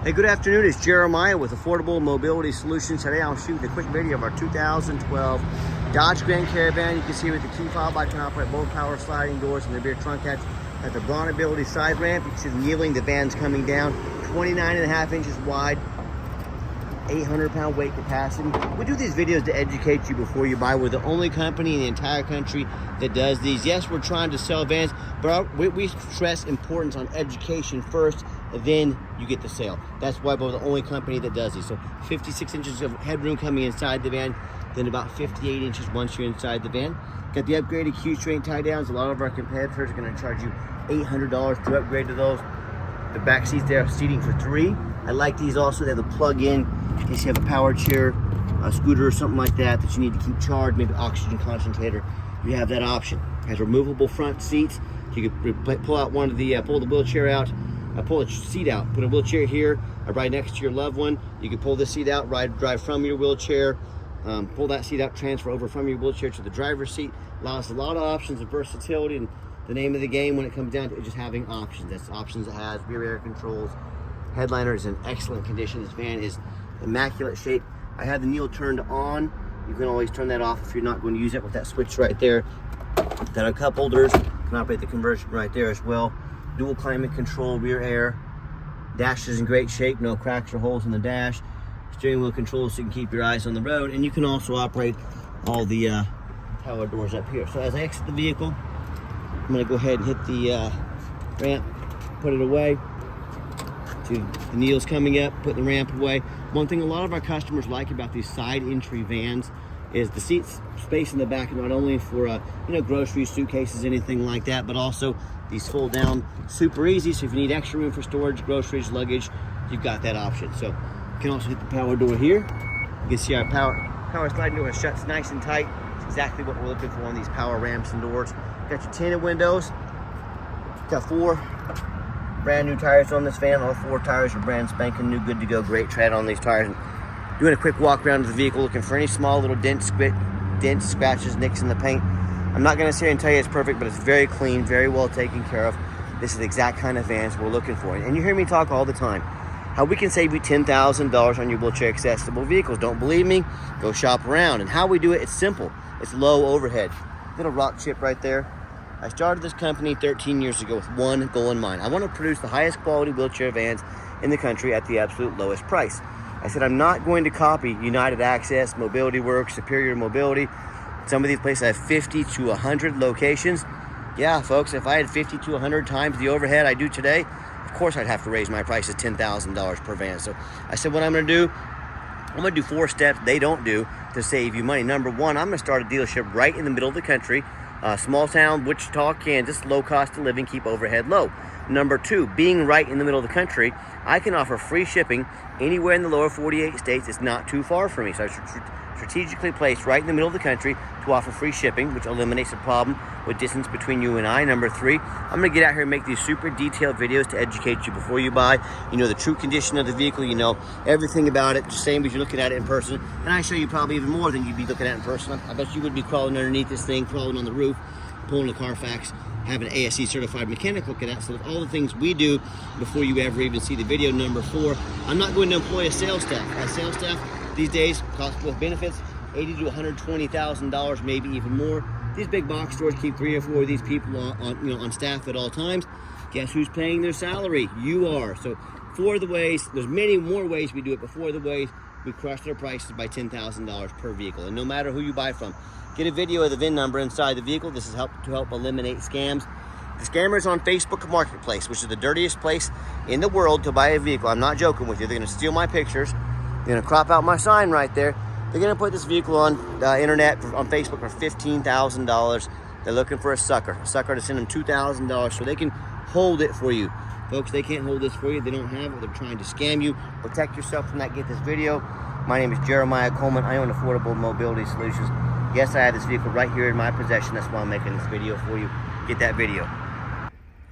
Hey, good afternoon. It's Jeremiah with Affordable Mobility Solutions. Today I'm shooting a quick video of our 2012 Dodge Grand Caravan. You can see with the key fob, I can operate both power sliding doors and the rear trunk hatch. At the bronability side ramp, you can see the kneeling, the van's coming down, 29.5 inches wide, 800-pound weight capacity. We do these videos to educate you before you buy. We're the only company in the entire country that does these. Yes, we're trying to sell vans, but we stress importance on education first, then you get the sale. That's why we're the only company that does these. So 56 inches of headroom coming inside the van, then about 58 inches once you're inside the van. Got the upgraded Q-string tie downs. A lot of our competitors are going to charge you $800 to upgrade to those. The back seats there are seating for 3. I like these also. They have a plug-in in case you have a power chair, a scooter or something like that that you need to keep charged, maybe oxygen concentrator. You have that option. It has removable front seats. You can pull out one of the pull the wheelchair out. Pull a seat out, put a wheelchair here, right next to your loved one. You can pull this seat out, drive from your wheelchair, pull that seat out, transfer over from your wheelchair to the driver's seat. Allows a lot of options of versatility, and the name of the game when it comes down to it, just having options. That's options it has. Rear air controls. Headliner is in excellent condition. This van is immaculate shape. I have the kneel turned on. You can always turn that off if you're not going to use it with that switch right there. Got our cup holders. Can operate the conversion right there as well. Dual climate control, rear air. Dash is in great shape, no cracks or holes in the dash. Steering wheel controls so you can keep your eyes on the road, and you can also operate all the power doors up here. So as I exit the vehicle, I'm going to go ahead and hit the ramp, put it away. The kneel's coming up, put the ramp away. One thing a lot of our customers like about these side entry vans is the seats space in the back, not only for groceries, suitcases, anything like that, but also these fold down super easy. So if you need extra room for storage, groceries, luggage, you've got that option. So you can also hit the power door here. You can see our power sliding door shuts nice and tight. It's exactly what we're looking for on these power ramps and doors. Got your tinted windows. Got 4 brand new tires on this van. All 4 tires are brand spanking new, good to go. Great tread on these tires. And doing a quick walk around of the vehicle, looking for any small little dents, scratches, nicks in the paint. I'm not going to sit here and tell you it's perfect, but it's very clean, very well taken care of. This is the exact kind of vans we're looking for. And you hear me talk all the time how we can save you $10,000 on your wheelchair accessible vehicles. Don't believe me? Go shop around. And how we do it, it's simple. It's low overhead. Little rock chip right there. I started this company 13 years ago with one goal in mind. I want to produce the highest quality wheelchair vans in the country at the absolute lowest price. I said I'm not going to copy United Access, Mobility Works, Superior Mobility. Some of these places have 50 to 100 locations. Yeah, folks, if I had 50 to 100 times the overhead I do today, of course I'd have to raise my prices $10,000 per van. So I said what I'm going to do, I'm going to do 4 steps they don't do to save you money. Number 1, I'm going to start a dealership right in the middle of the country. Small town, Wichita, Kansas, low cost of living, keep overhead low. Number 2, being right in the middle of the country, I can offer free shipping anywhere in the lower 48 states. It's not too far from me. So I strategically placed right in the middle of the country to offer free shipping, which eliminates the problem with distance between you and I. Number 3, I'm going to get out here and make these super detailed videos to educate you before you buy. You know the true condition of the vehicle, you know everything about it, just same as you're looking at it in person. And I show you probably even more than you'd be looking at in person. I bet you would be crawling underneath this thing, crawling on the roof, pulling a Carfax, have an ASE certified mechanic look at that. So with all the things we do before you ever even see the video. Number 4, I'm not going to employ a sales staff. A sales staff these days cost with benefits $80,000 to $120,000, maybe even more. These big box stores keep 3 or 4 of these people on staff at all times. Guess who's paying their salary? You are. So 4 of the ways, there's many more ways we do it, but 4 of the ways we crush their prices by $10,000 per vehicle. And no matter who you buy from, get a video of the VIN number inside the vehicle. This is to help eliminate scams. The scammers on Facebook Marketplace, which is the dirtiest place in the world to buy a vehicle. I'm not joking with you. They're going to steal my pictures. They're going to crop out my sign right there. They're going to put this vehicle on internet, on Facebook for $15,000. They're looking for a sucker to send them $2,000 so they can hold it for you. Folks, they can't hold this for you. They don't have it. They're trying to scam you. Protect yourself from that. Get this video. My name is Jeremiah Coleman. I own Affordable Mobility Solutions. Yes, I have this vehicle right here in my possession. That's why I'm making this video for you. Get that video.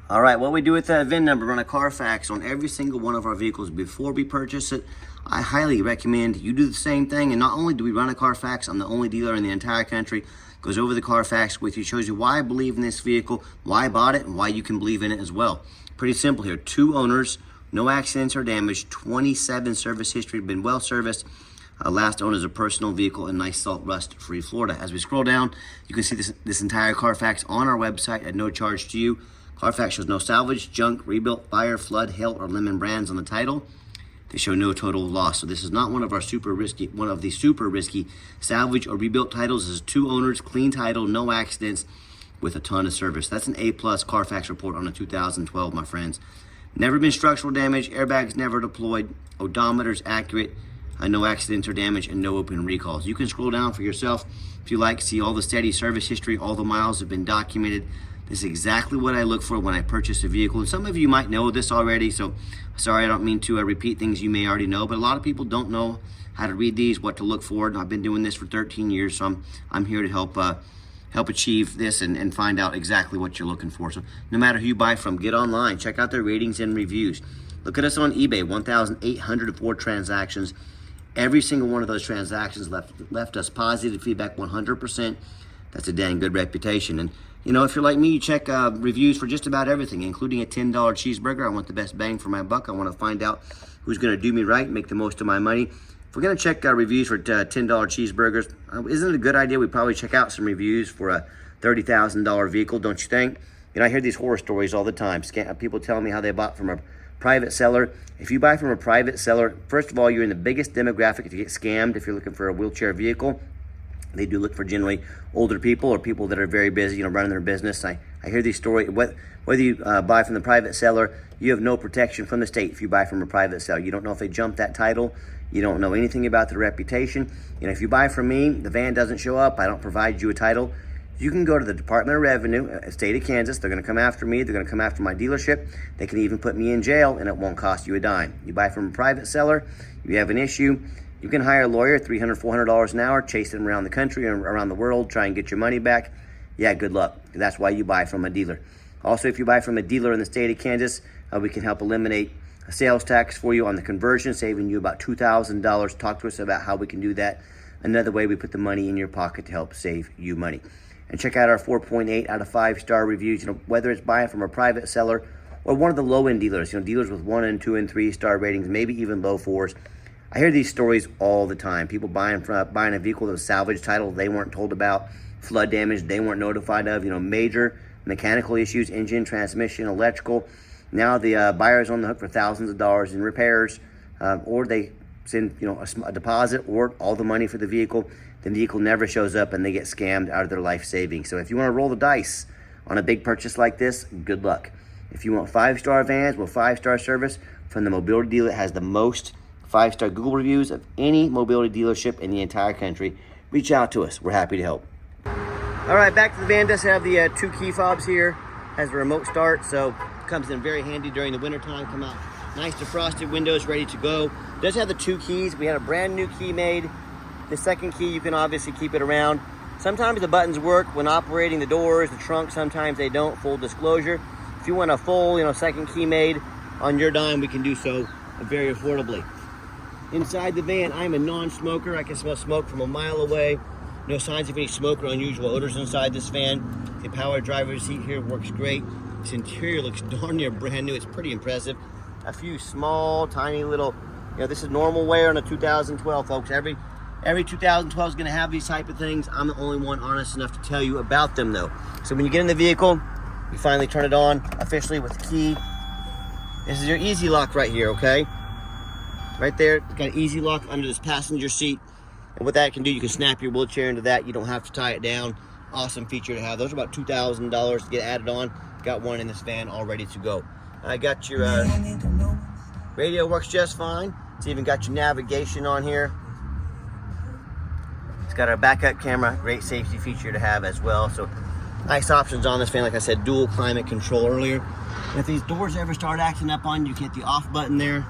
All right, what we do with that VIN number, run a Carfax on every single one of our vehicles before we purchase it. I highly recommend you do the same thing. And not only do we run a Carfax, I'm the only dealer in the entire country, goes over the Carfax with you, shows you why I believe in this vehicle, why I bought it, and why you can believe in it as well. Pretty simple here. 2 owners, no accidents or damage, 27 service history, been well serviced. Last owned as a personal vehicle in nice salt rust free Florida. As we scroll down, you can see this entire Carfax on our website at no charge to you. Carfax shows no salvage, junk, rebuilt, fire, flood, hail, or lemon brands on the title. They show no total loss. So this is not one of the super risky salvage or rebuilt titles. This is 2 owners, clean title, no accidents, with a ton of service. That's an A+ Carfax report on a 2012, my friends. Never been structural damage, airbags never deployed, odometer's accurate, no accidents or damage, and no open recalls. You can scroll down for yourself if you like, see all the steady service history, all the miles have been documented. This is exactly what I look for when I purchase a vehicle. And some of you might know this already, so sorry, I don't mean to repeat things you may already know, but a lot of people don't know how to read these, what to look for. And I've been doing this for 13 years, so I'm here to help achieve this and find out exactly what you're looking for. So no matter who you buy from, get online, check out their ratings and reviews. Look at us on eBay, 1,804 transactions. Every single one of those transactions left us positive feedback, 100%. That's a dang good reputation. And you know, if you're like me, you check reviews for just about everything, including a $10 cheeseburger. I want the best bang for my buck. I want to find out who's going to do me right, make the most of my money. If we're going to check reviews for $10 cheeseburgers, isn't it a good idea we probably check out some reviews for a $30,000 vehicle, don't you think? You know, I hear these horror stories all the time. People telling me how they bought from a private seller. If you buy from a private seller, first of all, you're in the biggest demographic to get scammed if you're looking for a wheelchair vehicle. They do look for generally older people or people that are very busy, you know, running their business. I hear these stories. Whether you buy from the private seller, you have no protection from the state if you buy from a private seller. You don't know if they jumped that title. You don't know anything about their reputation. You know, if you buy from me, the van doesn't show up. I don't provide you a title. You can go to the Department of Revenue, state of Kansas. They're going to come after me. They're going to come after my dealership. They can even put me in jail, and it won't cost you a dime. You buy from a private seller, you have an issue, you can hire a lawyer, $300, $400 an hour, chase them around the country and around the world, try and get your money back. Yeah, good luck. That's why you buy from a dealer. Also, if you buy from a dealer in the state of Kansas, we can help eliminate a sales tax for you on the conversion, saving you about $2,000. Talk to us about how we can do that. Another way we put the money in your pocket to help save you money. And check out our 4.8 out of 5-star reviews. You know, whether it's buying from a private seller or one of the low-end dealers, you know, dealers with 1 and 2 and 3-star ratings, maybe even low 4s. I hear these stories all the time. People buying a vehicle that was salvage title they weren't told about, flood damage they weren't notified of, you know, major mechanical issues, engine, transmission, electrical. Now the buyer's on the hook for thousands of dollars in repairs, or they send, you know, a deposit or all the money for the vehicle. The vehicle never shows up and they get scammed out of their life savings. So if you want to roll the dice on a big purchase like this, good luck. If you want 5-star vans with 5-star service from the mobility dealer that has the most 5-star Google reviews of any mobility dealership in the entire country, reach out to us. We're happy to help. All right, back to the van. Does have the 2 key fobs here. Has a remote start, so comes in very handy during the winter time. Come out nice defrosted windows, ready to go. Does have the 2 keys. We had a brand new key made. The second key, you can obviously keep it around. Sometimes the buttons work when operating the doors, the trunk. Sometimes they don't. Full disclosure. If you want a full, you know, second key made on your dime, we can do so very affordably. Inside the van, I'm a non-smoker. I can smell smoke from a mile away. No signs of any smoke or unusual odors inside this van. The power driver's seat here works great. This interior looks darn near brand new. It's pretty impressive. A few small, tiny little, you know, this is normal wear on a 2012, folks. Every 2012 is going to have these type of things. I'm the only one honest enough to tell you about them, though. So when you get in the vehicle, you finally turn it on officially with the key. This is your easy lock right here, okay? Right there, it's got an easy lock under this passenger seat. And what that can do, you can snap your wheelchair into that. You don't have to tie it down. Awesome feature to have. Those are about $2,000 to get added on. Got one in this van all ready to go. I got your radio, works just fine. It's even got your navigation on here. It's got our backup camera, great safety feature to have as well. So nice options on this fan. Like I said, dual climate control earlier. And if these doors ever start acting up on you, you can hit the off button there.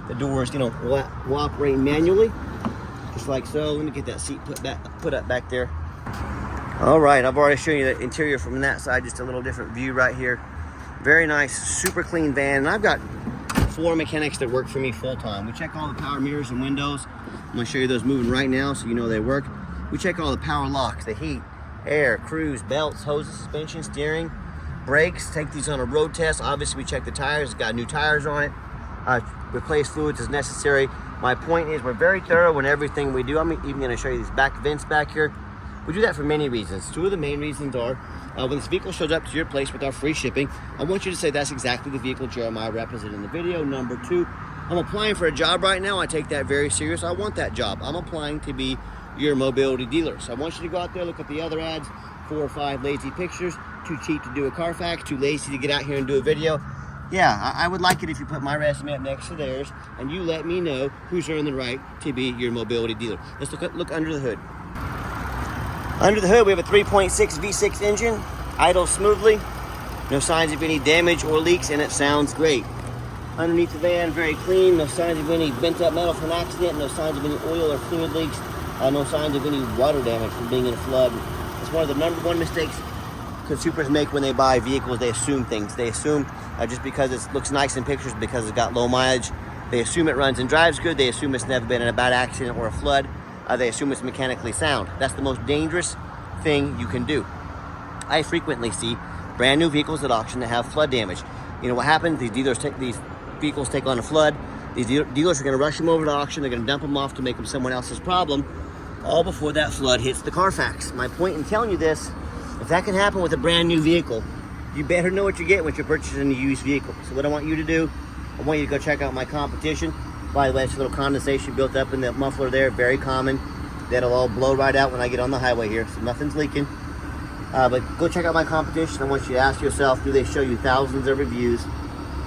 The doors, you know, will operate manually, just like so. Let me get that seat put up back there. All right, I've already shown you the interior from that side, just a little different view right here. Very nice, super clean van. And I've got 4 mechanics that work for me full time. We check all the power mirrors and windows. I'm gonna show you those moving right now so you know they work. We check all the power locks, the heat, air, cruise, belts, hoses, suspension, steering. brakes, take these on a road test. Obviously, we check the tires. It's got new tires on it. Replace fluids as necessary. My point is, we're very thorough in everything we do. I'm even going to show you these back vents back here. We do that for many reasons. Two of the main reasons are, when this vehicle shows up to your place with our free shipping, I want you to say that's exactly the vehicle Jeremiah represented in the video. Number two, I'm applying for a job right now. I take that very serious. I want that job. I'm applying to be your mobility dealer. So I want you to go out there, look at the other ads, 4 or 5 lazy pictures, too cheap to do a Carfax, too lazy to get out here and do a video. Yeah, I would like it if you put my resume up next to theirs and you let me know who's earned the right to be your mobility dealer. Let's look under the hood. Under the hood, we have a 3.6 V6 engine, idles smoothly, no signs of any damage or leaks, and it sounds great. Underneath the van, very clean, no signs of any bent up metal from an accident, no signs of any oil or fluid leaks, no signs of any water damage from being in a flood. It's one of the #1 mistakes consumers make when they buy vehicles. They assume things. They assume just because it looks nice in pictures, because it's got low mileage, they assume it runs and drives good, they assume it's never been in a bad accident or a flood. They assume it's mechanically sound. That's the most dangerous thing you can do. I frequently see brand new vehicles at auction that have flood damage. You know what happens? These vehicles take on a flood. These dealers are going to rush them over to auction. They're going to dump them off to make them someone else's problem, all before that flood hits the Carfax. My point in telling you this, if that can happen with a brand new vehicle, you better know what you're getting when you're purchasing a used vehicle. So what I want you to do, I want you to go check out my competition. By the way, it's a little condensation built up in the muffler there, very common. That'll all blow right out when I get on the highway here, so nothing's leaking. But go check out my competition. I want you to ask yourself, do they show you thousands of reviews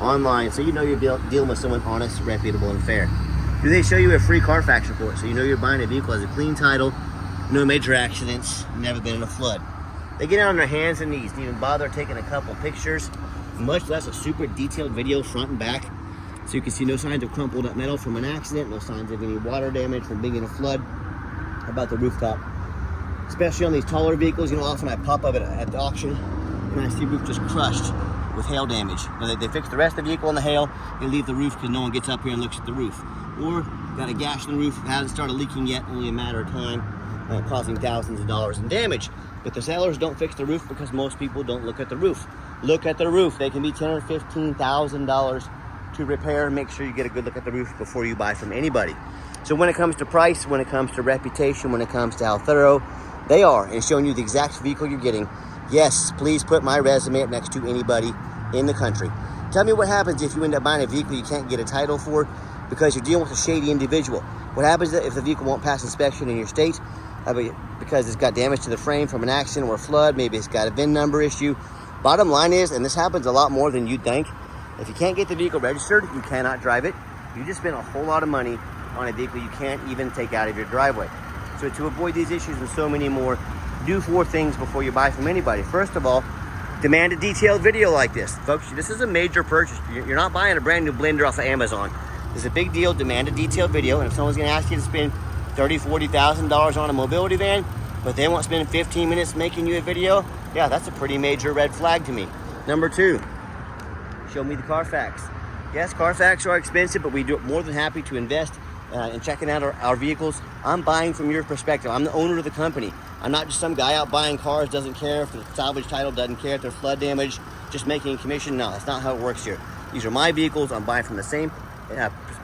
online so you know you're dealing with someone honest, reputable, and fair? Do they show you a free Carfax report so you know you're buying a vehicle that has a clean title, no major accidents, never been in a flood? They get out on their hands and knees, didn't even bother taking a couple pictures, much less a super detailed video front and back. So you can see no signs of crumpled up metal from an accident, no signs of any water damage from being in a flood. How about the rooftop? Especially on these taller vehicles, you know, often I pop up at the auction and I see the roof just crushed with hail damage. Now, they fix the rest of the vehicle in the hail, they leave the roof because no one gets up here and looks at the roof. Or got a gash in the roof, hasn't started leaking yet, only a matter of time, causing thousands of dollars in damage. But the sellers don't fix the roof because most people don't look at the roof. Look at the roof. They can be $10,000 or $15,000 to repair. Make sure you get a good look at the roof before you buy from anybody. So when it comes to price, when it comes to reputation, when it comes to how thorough they are in showing you the exact vehicle you're getting, yes, please put my resume up next to anybody in the country. Tell me what happens if you end up buying a vehicle you can't get a title for because you're dealing with a shady individual. What happens if the vehicle won't pass inspection in your state because it's got damage to the frame from an accident or a flood, maybe it's got a VIN number issue. Bottom line is, and this happens a lot more than you'd think, if you can't get the vehicle registered, you cannot drive it. You just spent a whole lot of money on a vehicle you can't even take out of your driveway. So to avoid these issues and so many more, do 4 things before you buy from anybody. First of all, demand a detailed video like this. Folks, this is a major purchase. You're not buying a brand new blender off of Amazon. It's a big deal. Demand a detailed video. And if someone's going to ask you to spend $30,000, $40,000 on a mobility van, but they won't spend 15 minutes making you a video, yeah, that's a pretty major red flag to me. Number 2, show me the Carfax. Yes, Carfax are expensive, but we do more than happy to invest in checking out our vehicles. I'm buying from your perspective. I'm the owner of the company. I'm not just some guy out buying cars, doesn't care if the salvage title, doesn't care if they're flood damage, just making a commission. No, that's not how it works here. These are my vehicles. I'm buying from the same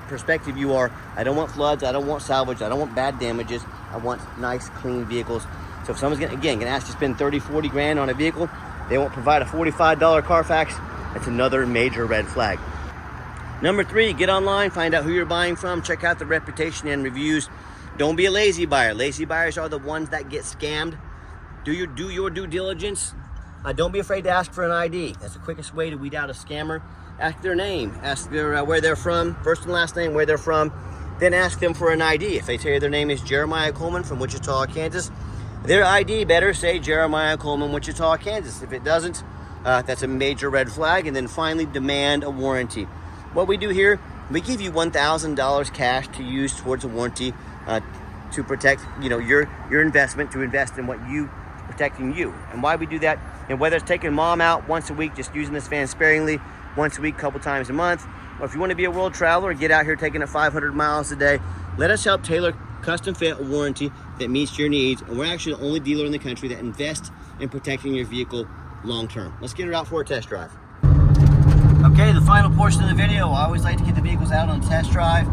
perspective you are. I don't want floods. I don't want salvage. I don't want bad damages. I want nice, clean vehicles. So if someone's gonna ask you to spend 30, 40 grand on a vehicle, they won't provide a $45 Carfax, that's another major red flag. Number 3, get online, find out who you're buying from, check out the reputation and reviews. Don't be a lazy buyer. Lazy buyers are the ones that get scammed. Do your due diligence. Don't be afraid to ask for an ID. That's the quickest way to weed out a scammer. Ask their name, ask their where they're from, first and last name, where they're from, then ask them for an ID. If they tell you their name is Jeremiah Coleman from Wichita, Kansas, their ID better say Jeremiah Coleman, Wichita, Kansas. If it doesn't, that's a major red flag. And then finally, demand a warranty. What we do here, we give you $1,000 cash to use towards a warranty to protect, your investment, to invest in what protecting you. And why we do that, and whether it's taking mom out once a week, just using this van sparingly, once a week, couple times a month, or if you want to be a world traveler, get out here taking it 500 miles a day, let us help tailor custom fit a warranty that meets your needs. And we're actually the only dealer in the country that invests in protecting your vehicle long term. Let's get her out for a test drive. Okay, the final portion of the video, I always like to get the vehicles out on a test drive,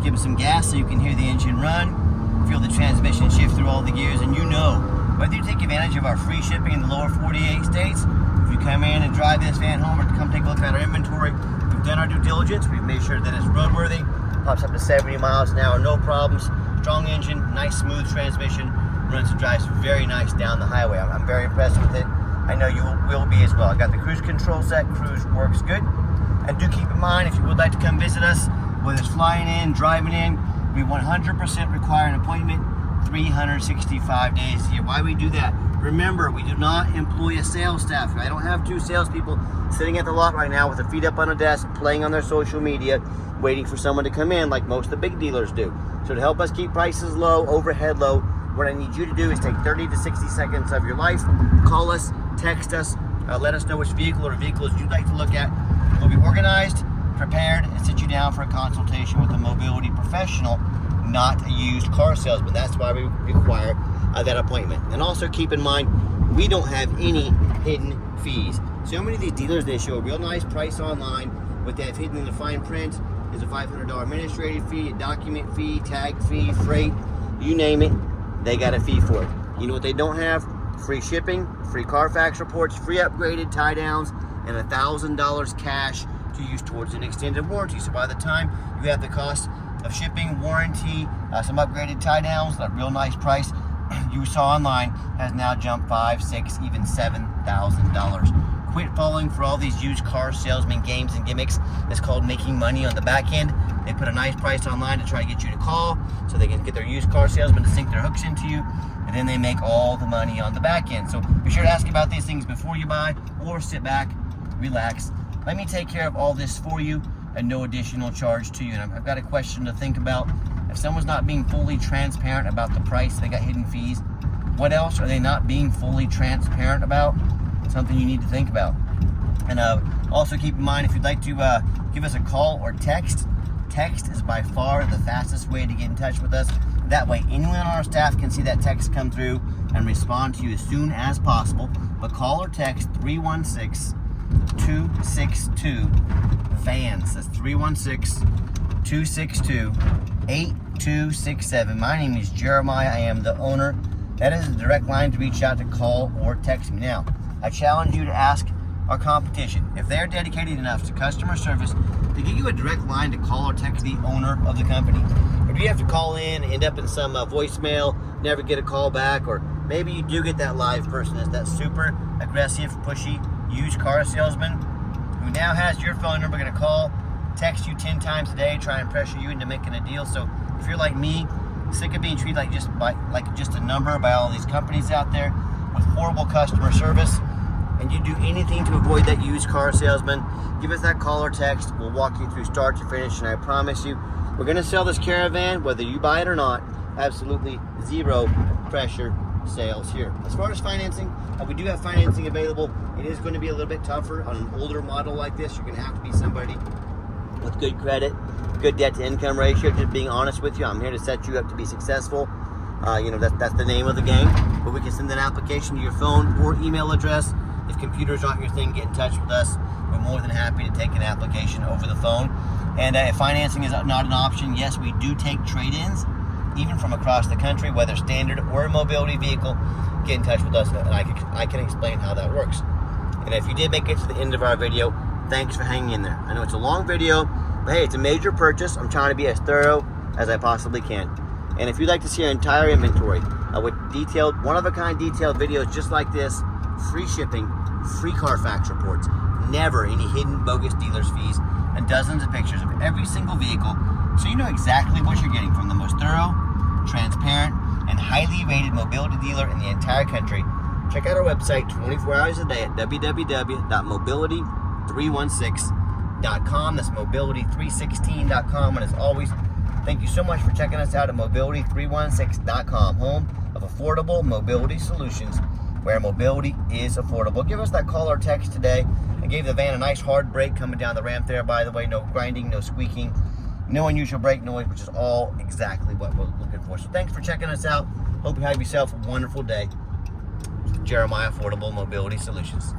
give them some gas so you can hear the engine run, feel the transmission shift through all the gears, and you know, whether you take advantage of our free shipping in the lower 48 states, if you come in and drive this van home or come take a look at our inventory, we've done our due diligence, we've made sure that it's roadworthy, pops up to 70 miles an hour, no problems, strong engine, nice smooth transmission, runs and drives very nice down the highway. I'm very impressed with it. I know you will be as well. I got the cruise control set, cruise works good. And do keep in mind, if you would like to come visit us, whether it's flying in, driving in, we 100% require an appointment 365 days a year. Why we do that? Remember, we do not employ a sales staff. I don't have 2 salespeople sitting at the lot right now with their feet up on a desk, playing on their social media, waiting for someone to come in like most of the big dealers do. So to help us keep prices low, overhead low, what I need you to do is take 30 to 60 seconds of your life, call us, text us, let us know which vehicle or vehicles you'd like to look at. We'll be organized, prepared, and sit you down for a consultation with a mobility professional, not a used car salesman. That's why we require that appointment. And also keep in mind, we don't have any hidden fees. So many of these dealers, they show a real nice price online. What they have hidden in the fine print is a $500 administrative fee, a document fee, tag fee, freight, you name it, they got a fee for it. You know what they don't have? Free shipping, free Carfax reports, free upgraded tie downs, and $1,000 cash to use towards an extended warranty. So by the time you have the cost of shipping, warranty, some upgraded tie downs, a real nice price you saw online has now jumped $5,000, $6,000, even $7,000. Quit falling for all these used car salesman games and gimmicks. It's called making money on the back end. They put a nice price online to try to get you to call so they can get their used car salesman to sink their hooks into you, and then they make all the money on the back end. So be sure to ask about these things before you buy, or sit back, relax. Let me take care of all this for you at no additional charge to you. And I've got a question to think about. If someone's not being fully transparent about the price, they got hidden fees, what else are they not being fully transparent about? Something you need to think about. And also keep in mind, if you'd like to give us a call or text is by far the fastest way to get in touch with us. That way anyone on our staff can see that text come through and respond to you as soon as possible. But call or text 316-262-VANS. That's 316-262-8267. My name is Jeremiah. I am the owner. That is a direct line to reach out to call or text me. Now, I challenge you to ask our competition if they're dedicated enough to customer service to give you a direct line to call or text the owner of the company. Or do you have to call in, end up in some voicemail, never get a call back, or maybe you do get that live person, is that super aggressive, pushy, used car salesman who now has your phone number, going to call, text you 10 times a day, try and pressure you into making a deal. So if you're like me, sick of being treated like just a number by all these companies out there with horrible customer service, and you do anything to avoid that used car salesman, give us that call or text. We'll walk you through start to finish, and I promise you, we're going to sell this Caravan, whether you buy it or not. Absolutely zero pressure sales here. As far as financing, we do have financing available. It is going to be a little bit tougher on an older model like this. You're going to have to be somebody with good credit, good debt to income ratio. Just being honest with you, I'm here to set you up to be successful. That's the name of the game. But we can send an application to your phone or email address. If computers aren't your thing, get in touch with us. We're more than happy to take an application over the phone. And if financing is not an option, yes, we do take trade-ins, even from across the country, whether standard or a mobility vehicle. Get in touch with us, and I can explain how that works. And if you did make it to the end of our video, thanks for hanging in there. I know it's a long video, but hey, it's a major purchase. I'm trying to be as thorough as I possibly can. And if you'd like to see our entire inventory with detailed, one-of-a-kind detailed videos just like this, free shipping, free Carfax reports, never any hidden bogus dealer's fees, and dozens of pictures of every single vehicle, so you know exactly what you're getting from the most thorough, transparent, and highly rated mobility dealer in the entire country. Check out our website 24 hours a day at www.mobility316.com. That's mobility316.com. And as always, thank you so much for checking us out at mobility316.com, home of affordable mobility solutions, where mobility is affordable. Give us that call or text today. I gave the van a nice hard brake coming down the ramp there, by the way. No grinding, no squeaking, no unusual brake noise, which is all exactly what we're looking for. So thanks for checking us out. Hope you have yourself a wonderful day. Jeremiah Affordable Mobility Solutions.